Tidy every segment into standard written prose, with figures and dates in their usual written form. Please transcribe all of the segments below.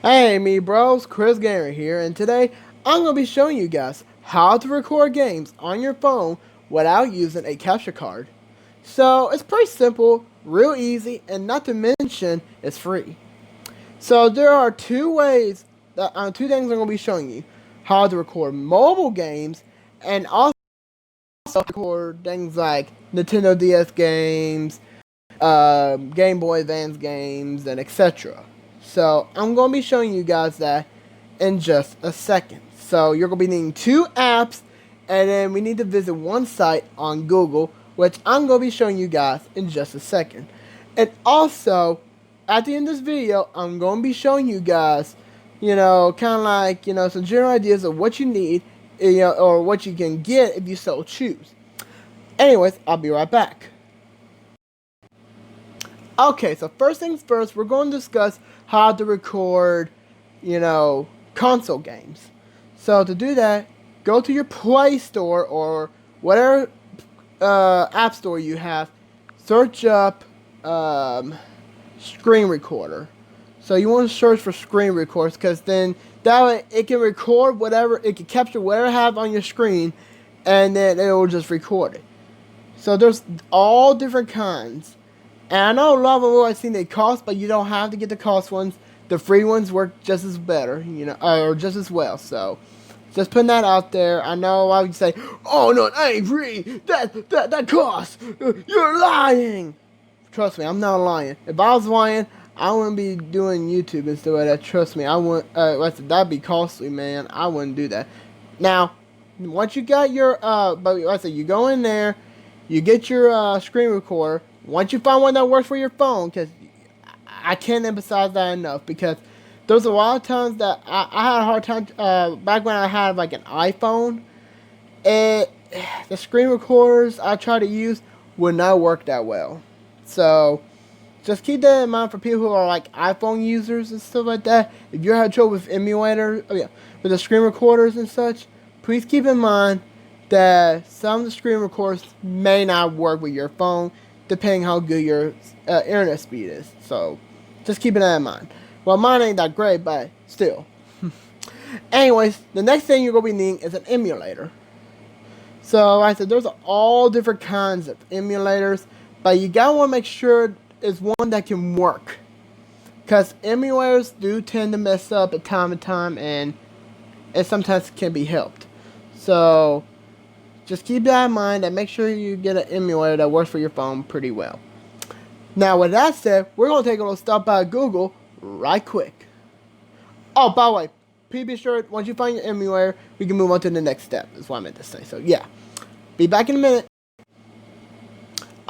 Hey me bros, Chris Gamer here, and today I'm going to be showing you guys how to record games on your phone without using a capture card. So it's pretty simple, real easy, and not to mention it's free. So there are two things I'm going to be showing you: how to record mobile games and also record things like Nintendo DS games, Game Boy Advance games, and etc. So I'm going to be showing you guys that in just a second. So you're going to be needing two apps, and then we need to visit one site on Google, which I'm going to be showing you guys in just a second. And also, at the end of this video, I'm going to be showing you guys, kind of like, some general ideas of what you need, or what you can get if you so choose. Anyways, I'll be right back. Okay, so first things first, we're going to discuss how to record, console games. So to do that, go to your Play Store or whatever app store you have, search up screen recorder. So you want to search for screen records because then that way it can record whatever, it can capture whatever you have on your screen, and then it will just record it. So there's all different kinds. And I know a lot of them I've seen they cost, but you don't have to get the cost ones. The free ones work just as better, or just as well. So, just putting that out there. I know I would say, "Oh no, that ain't free. That costs. You're lying." Trust me, I'm not lying. If I was lying, I wouldn't be doing YouTube and stuff like that. Trust me, I wouldn't. That'd be costly, man. I wouldn't do that. Now, once you got your but like I said, you go in there, you get your screen recorder. Once you find one that works for your phone, because I can't emphasize that enough, because there's a lot of times that I had a hard time, back when I had like an iPhone, it, the screen recorders I try to use would not work that well. So, just keep that in mind for people who are like iPhone users and stuff like that. If you're having trouble with with the screen recorders and such, please keep in mind that some of the screen recorders may not work with your phone, depending how good your internet speed is. So, just keeping that in mind. Well, mine ain't that great, but still. Anyways, the next thing you're going to be needing is an emulator. So, like I said, there's all different kinds of emulators, but you got to want to make sure it's one that can work. Because emulators do tend to mess up at time to time, and it sometimes can be helped. So, just keep that in mind and make sure you get an emulator that works for your phone pretty well. Now, with that said, we're going to take a little stop by Google right quick. Oh, by the way, please be sure, once you find your emulator, we can move on to the next step, is what I meant to say. So, yeah. Be back in a minute.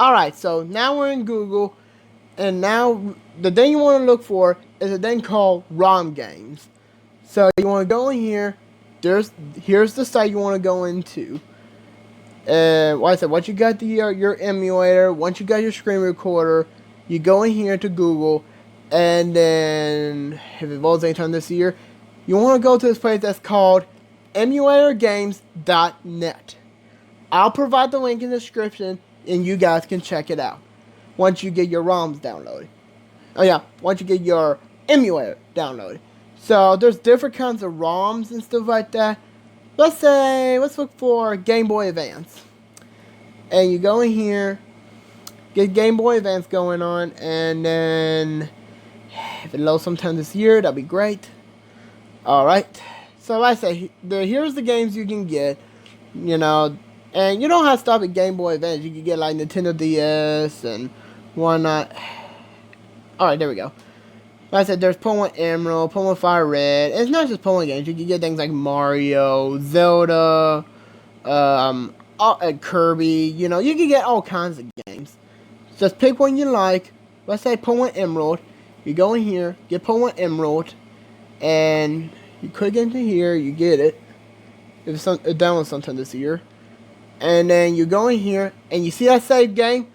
Alright, so now we're in Google, and now the thing you want to look for is a thing called ROM games. So, you want to go in here. Here's the site you want to go into. And like I said, once you got your emulator, once you got your screen recorder, you go in here to Google, and then if it votes anytime this year, you want to go to this place that's called emulatorgames.net. I'll provide the link in the description, and you guys can check it out once you get your ROMs downloaded. Oh yeah, once you get your emulator downloaded. So there's different kinds of ROMs and stuff like that. Let's look for Game Boy Advance. And you go in here, get Game Boy Advance going on, and then if it loads sometime this year, that'd be great. Alright, so like I say, here's the games you can get, and you don't have to stop at Game Boy Advance. You can get like Nintendo DS and whatnot. Alright, there we go. Like I said, there's Pokemon Emerald, Pokemon Fire Red. And it's not just Pokemon games. You can get things like Mario, Zelda, Kirby. You can get all kinds of games. Just pick one you like. Let's say Pokemon Emerald. You go in here, get Pokemon Emerald, and you click into here. You get it. If it's downloaded sometime this year. And then you go in here, and you see that save game.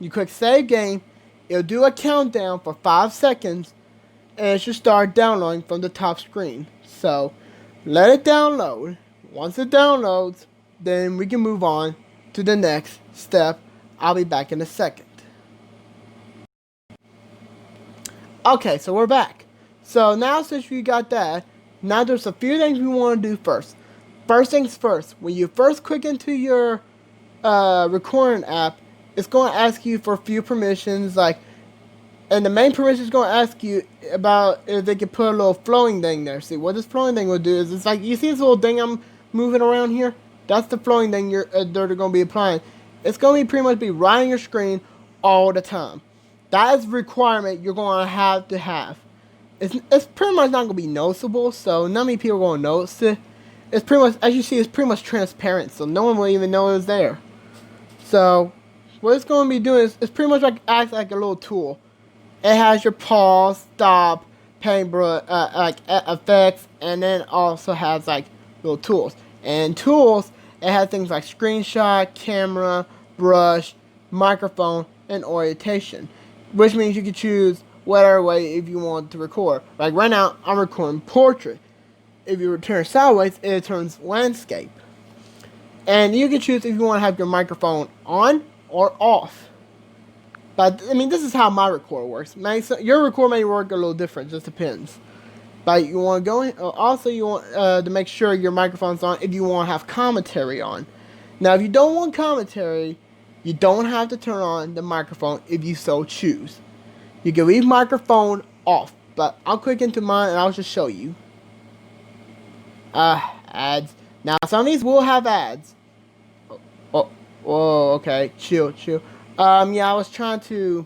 You click Save Game. It'll do a countdown for 5 seconds. And it should start downloading from the top screen. So, let it download. Once it downloads, then we can move on to the next step. I'll be back in a second. Okay, so we're back. So now since we got that, now there's a few things we want to do first. First things first, when you first click into your recording app, it's going to ask you for a few permissions, like, and the main permission is going to ask you about if they can put a little flowing thing there. See, what this flowing thing will do is, it's like, you see this little thing I'm moving around here? That's the flowing thing they're going to be applying. It's going to be pretty much be right on your screen all the time. That is a requirement you're going to have. It's pretty much not going to be noticeable, so not many people are going to notice it. It's pretty much, as you see, it's pretty much transparent, so no one will even know it's there. So, what it's going to be doing is, it's pretty much like acts like a little tool. It has your pause, stop, paintbrush, like effects, and then also has like little tools. And tools, it has things like screenshot, camera, brush, microphone, and orientation, which means you can choose whatever way if you want to record. Like right now, I'm recording portrait. If you turn sideways, it turns landscape. And you can choose if you want to have your microphone on or off. But, I mean, this is how my record works. Your record may work a little different, just depends. But you want to go in, also you want to make sure your microphone's on if you want to have commentary on. Now, if you don't want commentary, you don't have to turn on the microphone if you so choose. You can leave microphone off, but I'll click into mine and I'll just show you. Ads. Now, some of these will have ads. Whoa, okay, chill. Yeah, I was trying to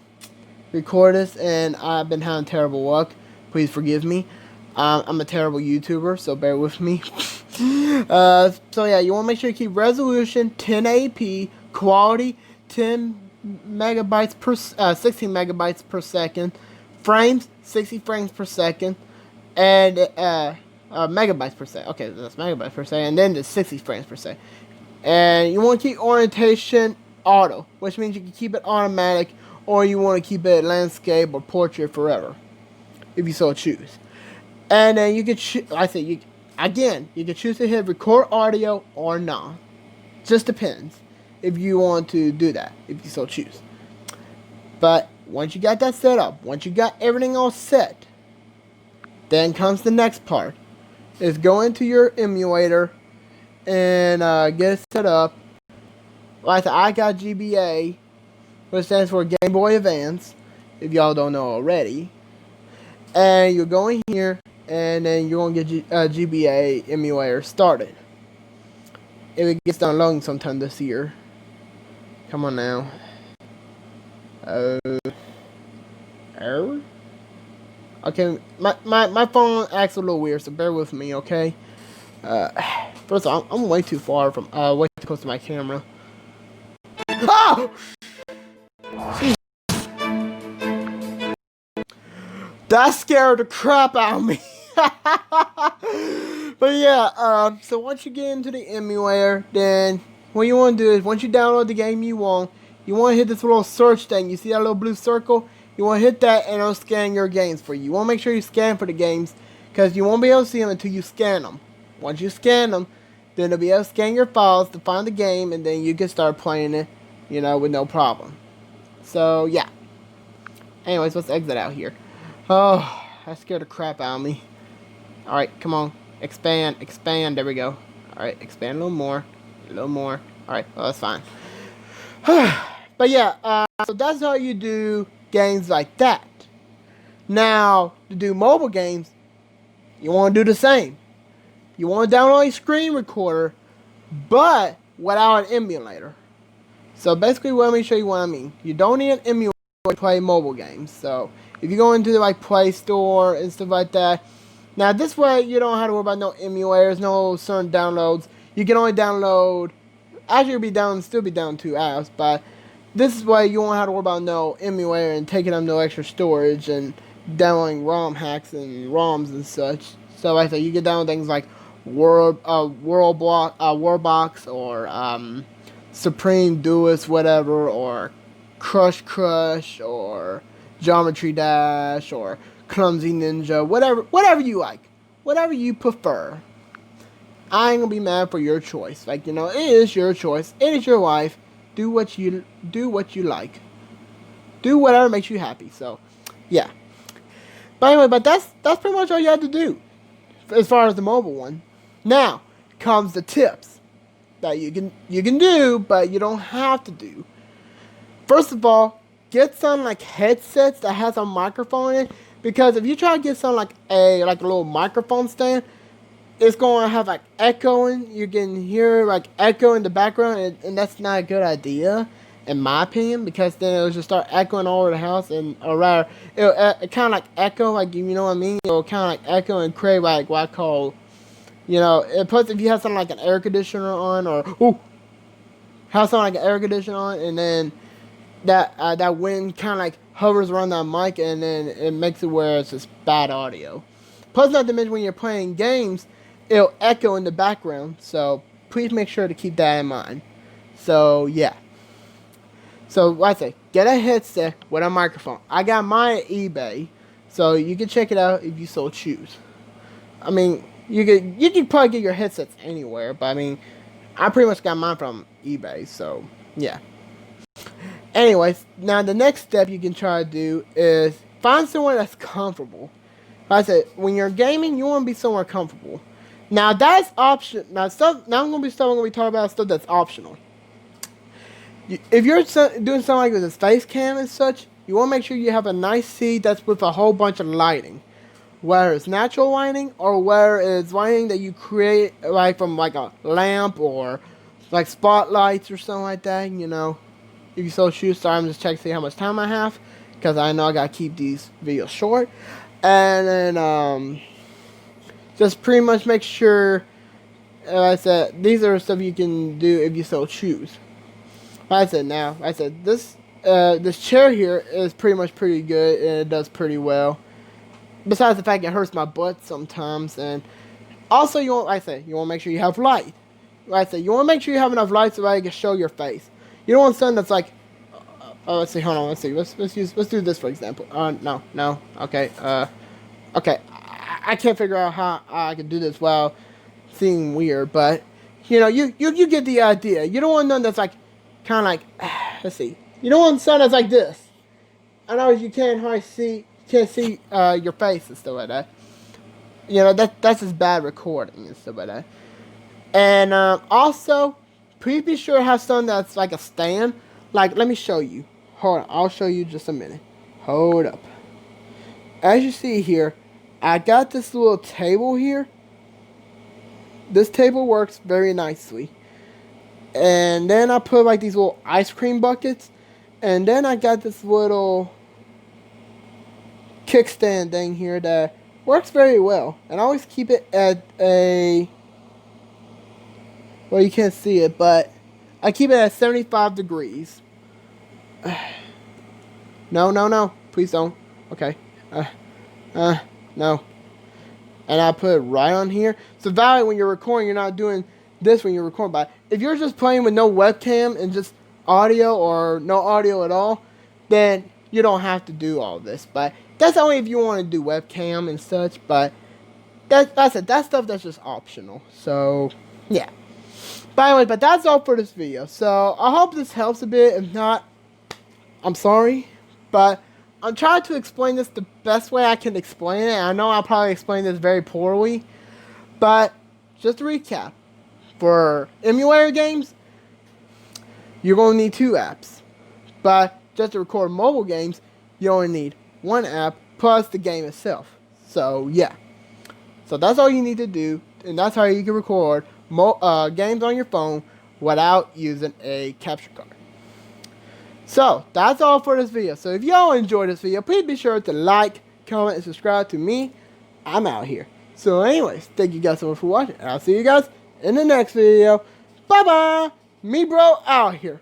record this and I've been having terrible luck. Please forgive me. I'm a terrible YouTuber, so bear with me. So yeah, you want to make sure you keep resolution 1080p, quality 10 megabytes per 16 megabytes per second, frames 60 frames per second, and megabytes per second. Okay, that's megabytes per second, and then the 60 frames per second. And you want to keep orientation auto, which means you can keep it automatic, or you want to keep it landscape or portrait forever, if you so choose. And then you can you can choose to hit record audio or not. Just depends if you want to do that, if you so choose. But once you got that set up, once you got everything all set, then comes the next part. Is go into your emulator and get it set up. Like I said, I got GBA, which stands for Game Boy Advance, if y'all don't know already. And you're going here, and then you're going to get GBA emulator started. If it gets done loading sometime this year. Come on now. Error? Okay, my phone acts a little weird, so bear with me, okay? First of all, I'm way too far from, way too close to my camera. Oh! That scared the crap out of me. But yeah, so once you get into the emulator, then what you want to do is, once you download the game you want to hit this little search thing. You see that little blue circle? You want to hit that and it'll scan your games for you. You want to make sure you scan for the games, because you won't be able to see them until you scan them. Once you scan them, then it'll be able to scan your files to find the game, and then you can start playing it, you know, with no problem. So, yeah. Anyways, let's exit out here. Oh, that scared the crap out of me. Alright, come on. Expand. There we go. Alright, expand a little more. Alright, well, that's fine. But yeah, so that's how you do games like that. Now, to do mobile games, you want to do the same. You want to download a screen recorder, but without an emulator. So basically, let me show you what I mean. You don't need an emulator to play mobile games. So if you go into the Play Store and stuff like that, now this way you don't have to worry about no emulators, no certain downloads. You can only download. Actually, it'll still be down 2 apps, but this is why you won't have to worry about no emulator and taking up no extra storage and downloading ROM hacks and ROMs and such. So like I said, you can download things like Worldbox or Supreme Duelist, whatever, or Crush, or Geometry Dash, or Clumsy Ninja, whatever you like, whatever you prefer. I ain't gonna be mad for your choice. Like, you know, it is your choice. It is your life. Do what you like. Do whatever makes you happy. So, yeah. But anyway, but that's pretty much all you have to do as far as the mobile one. Now comes the tips that you can do, but you don't have to do. First of all, get some like headsets that has a microphone in it, because if you try to get some like a little microphone stand, it's going to have like echoing. You can hear like echo in the background, and that's not a good idea, in my opinion, because then it'll just start echoing all over the house, and or rather, it'll kind of like echo, like, you know what I mean? It'll kind of like echo and create like what I call, you know, plus if you have something like an air conditioner on, or have something like an air conditioner on, and then that wind kind of like hovers around that mic, and then it makes it where it's just bad audio. Plus, not to mention when you're playing games, it'll echo in the background. So please make sure to keep that in mind. So yeah. So like I say, get a headset with a microphone. I got mine at eBay, so you can check it out if you so choose. I mean, you can probably get your headsets anywhere, but I mean, I pretty much got mine from eBay. So yeah. Anyways, now the next step you can try to do is find somewhere that's comfortable. Like I said, when you're gaming, you want to be somewhere comfortable. Now that's option. Now I'm gonna be talking about stuff that's optional. If you're doing something like with a face cam and such, you want to make sure you have a nice seat that's with a whole bunch of lighting, whether it's natural lighting or whether it's lighting that you create like from like a lamp or like spotlights or something like that. You know, if you so choose. Sorry, I'm just checking to see how much time I have, because I know I gotta keep these videos short. And then just pretty much make sure, like I said, these are stuff you can do if you so choose. Like I said, this chair here is pretty good, and it does pretty well. Besides the fact it hurts my butt sometimes, and also you want, like I said, you want to make sure you have light. Like I said, you want to make sure you have enough light so that you can show your face. You don't want something that's like, let's see, hold on, let's see, let's do this for example. No, okay, okay, I can't figure out how I can do this while seeming weird, but you know, you get the idea. You don't want none that's like, kind of like, let's see, you don't want something that's like this. I know you can't hardly see, your face and stuff like that. You know, that's just bad recording and stuff like that. And also, please be sure to have something that's like a stand. Like, let me show you. Hold on, I'll show you just a minute. Hold up. As you see here, I got this little table here. This table works very nicely. And then I put like these little ice cream buckets. And then I got this little kickstand thing here that works very well. And I always keep it at a, well, you can't see it, but I keep it at 75 degrees. No, please don't. Okay. No. And I put it right on here. So that when you're recording, you're not doing this when you're recording. But if you're just playing with no webcam and just audio or no audio at all, then you don't have to do all this. But that's only if you want to do webcam and such. But that's it. That stuff that's just optional. So yeah. But anyway, but that's all for this video. So I hope this helps a bit. If not, I'm sorry. But I'm trying to explain this the best way I can explain it. I know I'll probably explain this very poorly. But just to recap. For emulator games, you're going to need 2 apps. But just to record mobile games, you only need 1 app plus the game itself. So yeah. So that's all you need to do. And that's how you can record games on your phone without using a capture card. So that's all for this video. So if y'all enjoyed this video, please be sure to like, comment, and subscribe to me. I'm out here. So anyways, thank you guys so much for watching. And I'll see you guys in the next video. Bye bye. Me bro out here.